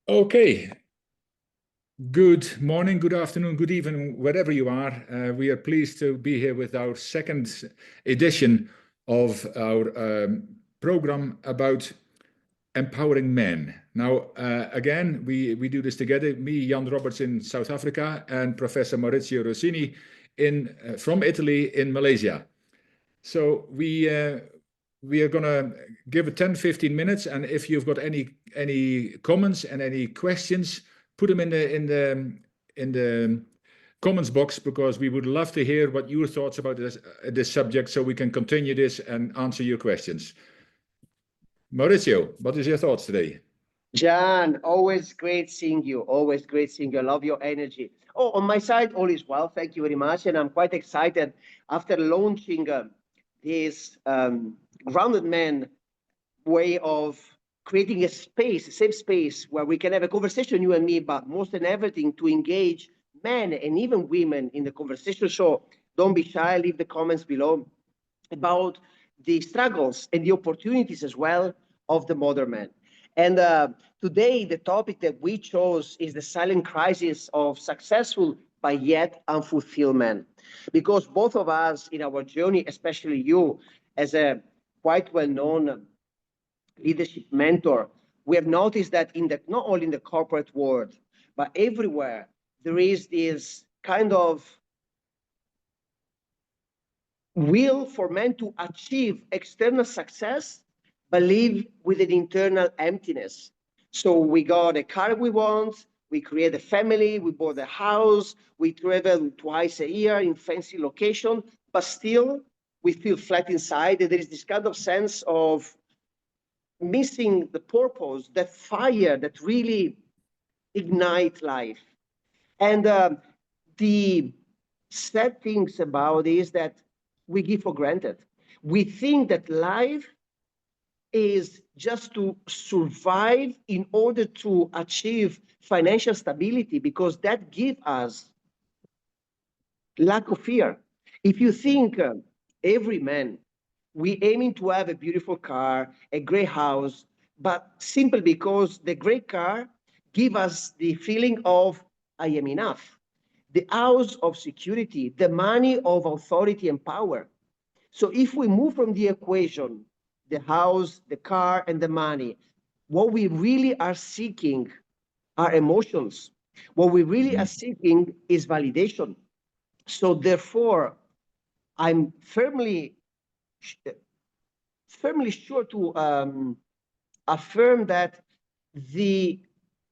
Okay. Good morning, good afternoon, good evening, wherever you are. We are pleased to be here with our second edition of our program about empowering men. Now, again, we do this together. Me, Jan Roberts in South Africa, and Professor Maurizio Rossini from Italy in Malaysia. So we are gonna give it 10-15 minutes, and if you've got any comments and any questions, put them in the comments box, because we would love to hear what your thoughts about this subject, so we can continue this and answer your questions. Maurizio, what is your thoughts today? Jan, always great seeing you. Always great seeing you. I love your energy. Oh, on my side, all is well. Thank you very much. And I'm quite excited after launching this grounded man way of creating a space, a safe space where we can have a conversation, you and me, but most than everything, to engage men and even women in the conversation. So don't be shy. Leave the comments below about the struggles and the opportunities as well of the modern man. And today, the topic that we chose is the silent crisis of successful but yet unfulfilled men. Because both of us in our journey, especially you as a quite well-known leadership mentor, we have noticed that not only in the corporate world, but everywhere, there is this kind of will for men to achieve external success, but live with an internal emptiness. So we got a car we want, we create a family, we bought a house, we travel twice a year in fancy location, but still we feel flat inside. And there is this kind of sense of missing the purpose, that fire that really ignite life. And the sad things about it is that we give for granted. We think that life is just to survive in order to achieve financial stability, because that gives us lack of fear. If you think every man, we aiming to have a beautiful car, a great house, but simply because the great car give us the feeling of I am enough, the house of security, the money of authority and power. So if we move from the equation, the house, the car, and the money, what we really are seeking are emotions. What we really are seeking is validation. So therefore, I'm firmly sure to affirm that the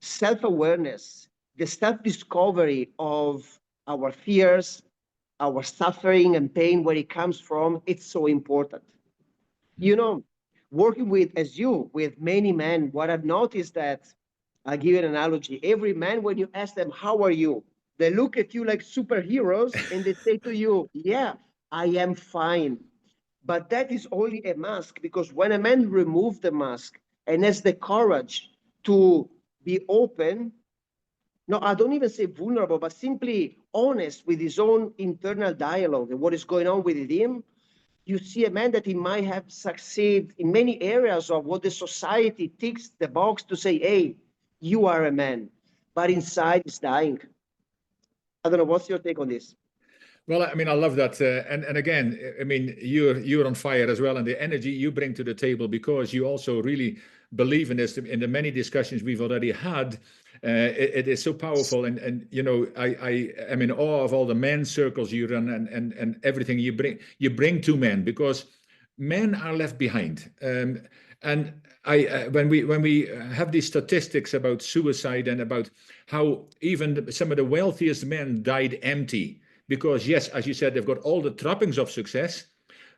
self-awareness, the self-discovery of our fears, our suffering and pain, where it comes from, it's so important. You know, working with many men, what I've noticed that, I'll give you an analogy. Every man, when you ask them, how are you? They look at you like superheroes and they say to you, yeah, I am fine. But that is only a mask, because when a man removes the mask and has the courage to be open, no, I don't even say vulnerable, but simply honest with his own internal dialogue and what is going on with him, you see a man that he might have succeeded in many areas of what the society ticks the box to say, hey, you are a man, but inside is dying. I don't know, what's your take on this? Well, I mean, I love that, and again, I mean, you're on fire as well, and the energy you bring to the table, because you also really believe in this. In the many discussions we've already had, it is so powerful, and you know, I am in awe of all the men circles you run, and everything you bring to men, because men are left behind. And when we have these statistics about suicide and about how even some of the wealthiest men died empty. Because yes, as you said, they've got all the trappings of success,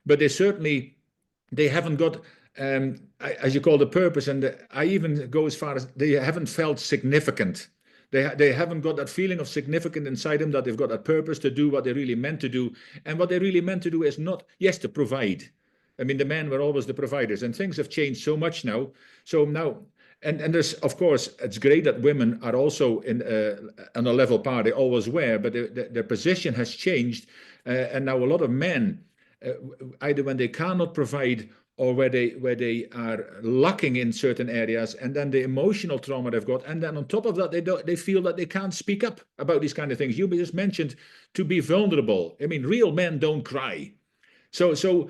but they haven't got, as you call, the purpose. And I even go as far as they haven't felt significant. They haven't got that feeling of significance inside them, that they've got that purpose to do what they really meant to do. And what they really meant to do is not, yes, to provide. I mean, the men were always the providers, and things have changed so much now. So now, and there's, of course, it's great that women are also on a level par. They always were, but their position has changed, and now a lot of men, either when they cannot provide or where they are lacking in certain areas, and then the emotional trauma they've got, and then on top of that they feel that they can't speak up about these kind of things. You just mentioned to be vulnerable. I mean, real men don't cry. So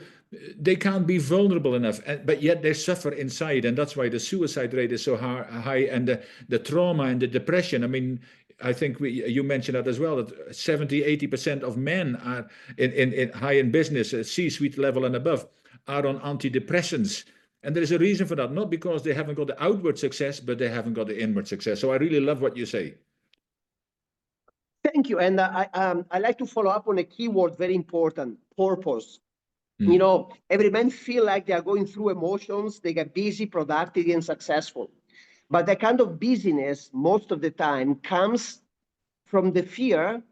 they can't be vulnerable enough, but yet they suffer inside, and that's why the suicide rate is so high, and the trauma and the depression. I mean, I think you mentioned that as well, that 70-80% of men are in high in business, C-suite level and above, are on antidepressants. And there's a reason for that, not because they haven't got the outward success, but they haven't got the inward success. So I really love what you say. Thank you. And I like to follow up on a keyword, very important: purpose. You know, every man feel like they are going through emotions, they get busy, productive, and successful. But that kind of busyness, most of the time, comes from the fear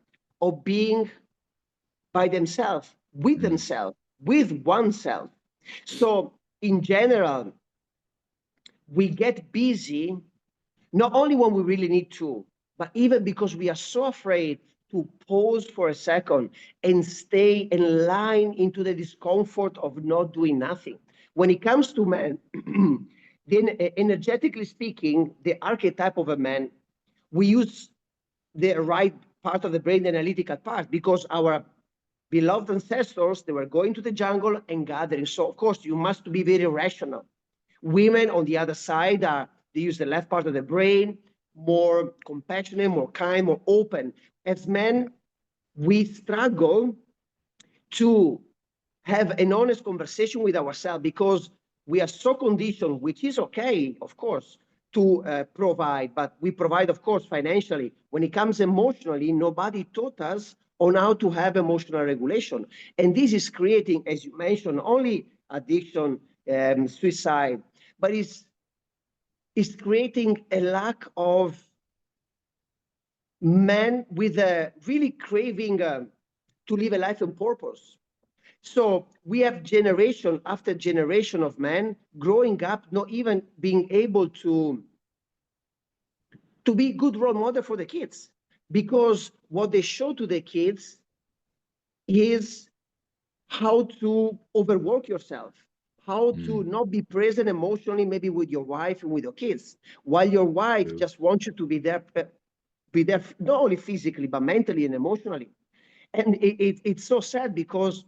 of being by themselves, with themselves, with oneself. So in general, we get busy not only when we really need to, but even because we are so afraid to pause for a second and stay in line into the discomfort of not doing nothing. When it comes to men, then energetically speaking, the archetype of a man, we use the right part of the brain, the analytical part, because our beloved ancestors, they were going to the jungle and gathering. So of course you must be very rational. Women on the other side they use the left part of the brain, more compassionate, more kind, more open. As men, we struggle to have an honest conversation with ourselves because we are so conditioned, which is okay, of course, to provide, but we provide, of course, financially. When it comes emotionally, nobody taught us on how to have emotional regulation. And this is creating, as you mentioned, not only addiction, suicide, but it's creating a lack of men with a really craving to live a life on purpose. So we have generation after generation of men growing up, not even being able to be good role model for the kids, because what they show to the kids is how to overwork yourself, how to not be present emotionally, maybe with your wife and with your kids, while your wife just wants you to be there not only physically, but mentally and emotionally. And it's so sad because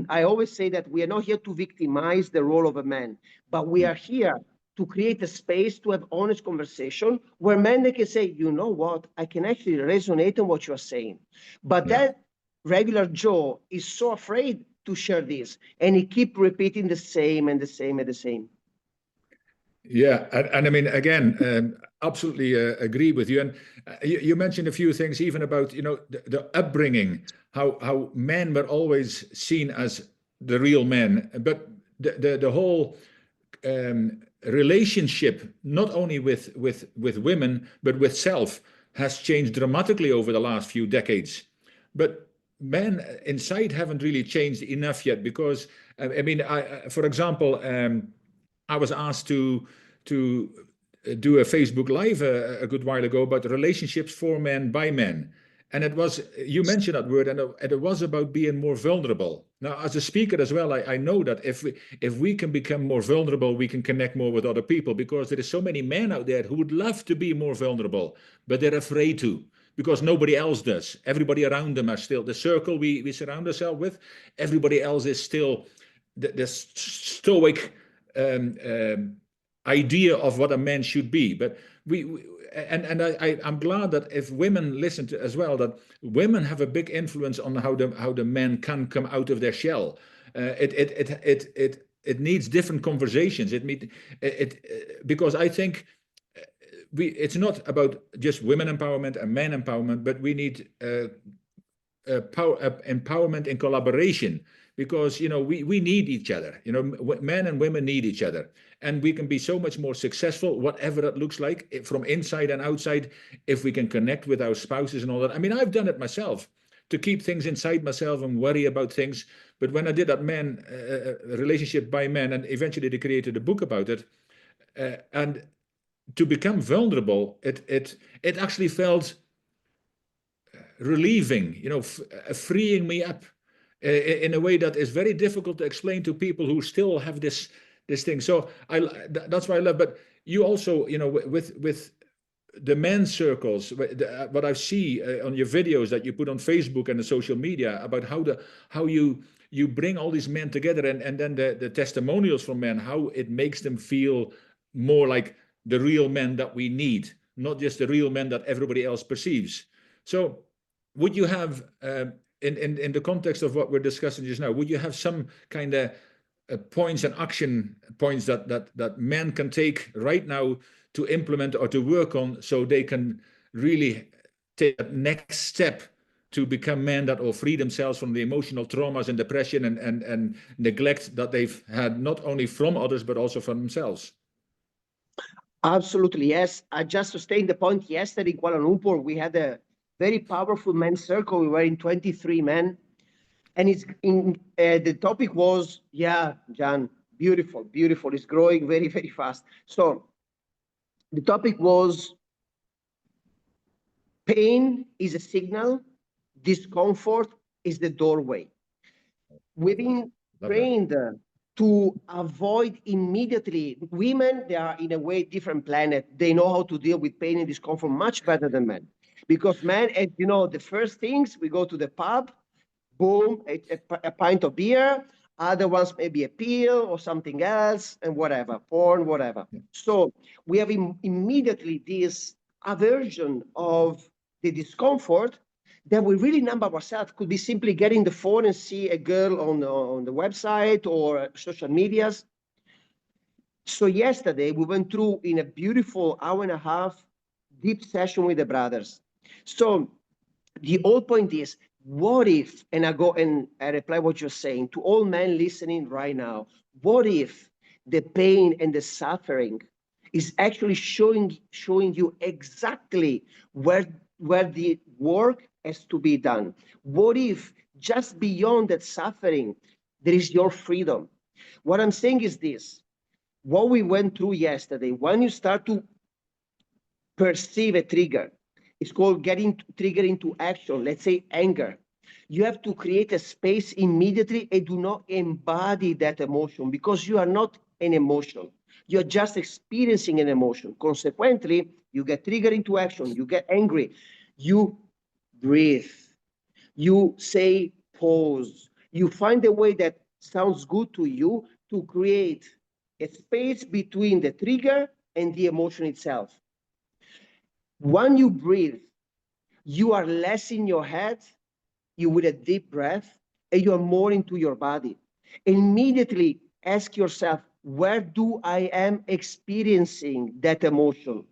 I always say that we are not here to victimize the role of a man, but we are here to create a space to have honest conversation where men, they can say, you know what, I can actually resonate on what you're saying. But that regular Joe is so afraid to share this, and he keep repeating the same and the same and the same. Yeah, and I mean, again, absolutely agree with you. And you mentioned a few things, even about, you know, the upbringing, how men were always seen as the real men, but the whole relationship, not only with women, but with self, has changed dramatically over the last few decades. But men inside haven't really changed enough yet, because I mean, for example, I was asked to do a Facebook Live a good while ago about relationships for men by men. And it was, you mentioned that word, and it was about being more vulnerable. Now, as a speaker as well, I know that if we can become more vulnerable, we can connect more with other people, because there is so many men out there who would love to be more vulnerable, but they're afraid to, because nobody else does. Everybody around them are still, the circle we surround ourselves with, everybody else is still the stoic idea of what a man should be. But I'm glad that if women listen to as well, that women have a big influence on how the men can come out of their shell. It needs different conversations. Because I think it's not about just women empowerment and men empowerment, but we need empowerment in collaboration, because you know we need each other. You know, men and women need each other, and we can be so much more successful, whatever that looks like, from inside and outside, if we can connect with our spouses and all that. I mean, I've done it myself, to keep things inside myself and worry about things. But when I did that relationship by men, and eventually they created a book about it, and to become vulnerable, it actually felt relieving, you know, freeing me up. in a way that is very difficult to explain to people who still have this thing. So that's why I love. But you also, with the men's circles, what I see on your videos that you put on Facebook and the social media about how you bring all these men together, and then the testimonials from men, how it makes them feel more like the real men that we need, not just the real men that everybody else perceives. So would you have, in the context of what we're discussing just now, would you have some kind of points and action points that men can take right now to implement or to work on, so they can really take that next step to become men that will free themselves from the emotional traumas and depression and neglect that they've had, not only from others but also from themselves? Absolutely, yes. Just to stay in the point, yesterday in Kuala Lumpur, we had a very powerful men's circle. We were in 23 men. And the topic was, yeah, John, beautiful, beautiful. It's growing very, very fast. So the topic was, pain is a signal, discomfort is the doorway. We've been trained to avoid immediately. Women, they are in a way different planet. They know how to deal with pain and discomfort much better than men. Because men, as you know, the first things, we go to the pub, boom, a pint of beer. Other ones maybe a pill or something else, and whatever, porn, whatever. Yeah. So we have immediately this aversion of the discomfort that we really numb ourselves. Could be simply getting the phone and see a girl on the website or social medias. So yesterday we went through in a beautiful hour and a half deep session with the brothers. So the whole point is, what if, and I go and I reply what you're saying to all men listening right now, what if the pain and the suffering is actually showing you exactly where the work has to be done? What if just beyond that suffering, there is your freedom? What I'm saying is this: what we went through yesterday, when you start to perceive a trigger, it's called getting trigger into action, let's say anger. You have to create a space immediately and do not embody that emotion, because you are not an emotion. You're just experiencing an emotion. Consequently, you get triggered into action, you get angry, you breathe, you say pause, you find a way that sounds good to you to create a space between the trigger and the emotion itself. When you breathe, you are less in your head, you with a deep breath, and you are more into your body. Immediately ask yourself, where do I am experiencing that emotion?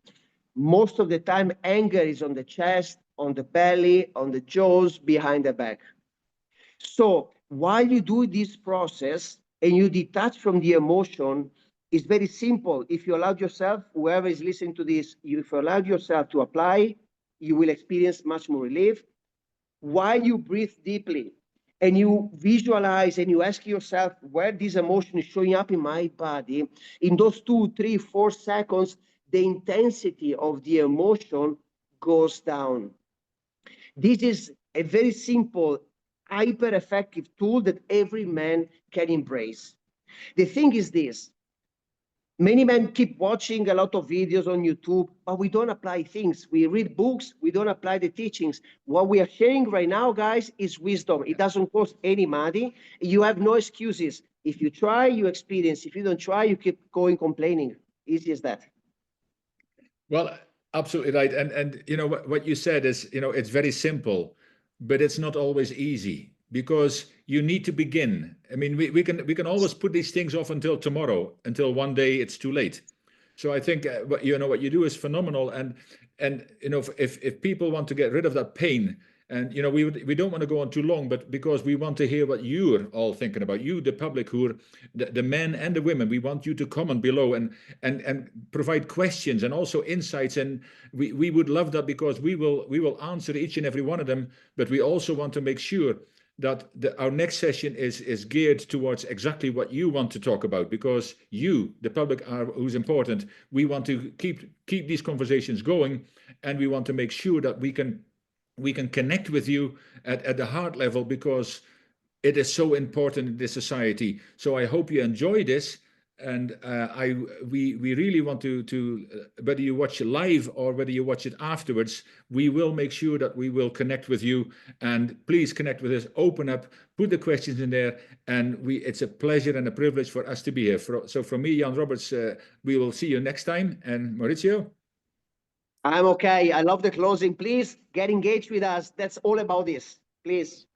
Most of the time, anger is on the chest, on the belly, on the jaws, behind the back. So while you do this process and you detach from the emotion, it's very simple. If you allow yourself, whoever is listening to this, if you allow yourself to apply, you will experience much more relief. While you breathe deeply and you visualize and you ask yourself where this emotion is showing up in my body, in those 2, 3, 4 seconds, the intensity of the emotion goes down. This is a very simple, hyper-effective tool that every man can embrace. The thing is this: many men keep watching a lot of videos on YouTube, but we don't apply things. We read books, we don't apply the teachings. What we are sharing right now, guys, is wisdom. It doesn't cost any money. You have no excuses. If you try, you experience. If you don't try, you keep going complaining. Easy as that. Well, absolutely right. And what you said is, it's very simple, but it's not always easy, because you need to begin. I mean, we can always put these things off until tomorrow, until one day it's too late. So I think what you do is phenomenal. And if people want to get rid of that pain, and we don't want to go on too long, but because we want to hear what you're all thinking about, you, the public, who are the men and the women, we want you to comment below and provide questions and also insights. And we would love that, because we will answer each and every one of them. But we also want to make sure that our next session is geared towards exactly what you want to talk about, because you, the public, are who's important. We want to keep these conversations going, and we want to make sure that we can connect with you at the heart level, because it is so important in this society. So I hope you enjoy this. And we really want to whether you watch it live or whether you watch it afterwards, we will make sure that we will connect with you. And please connect with us, open up, put the questions in there, and it's a pleasure and a privilege for us to be here. So from me, Jan Roberts, we will see you next time. And Maurizio? I'm okay. I love the closing. Please get engaged with us. That's all about this. Please.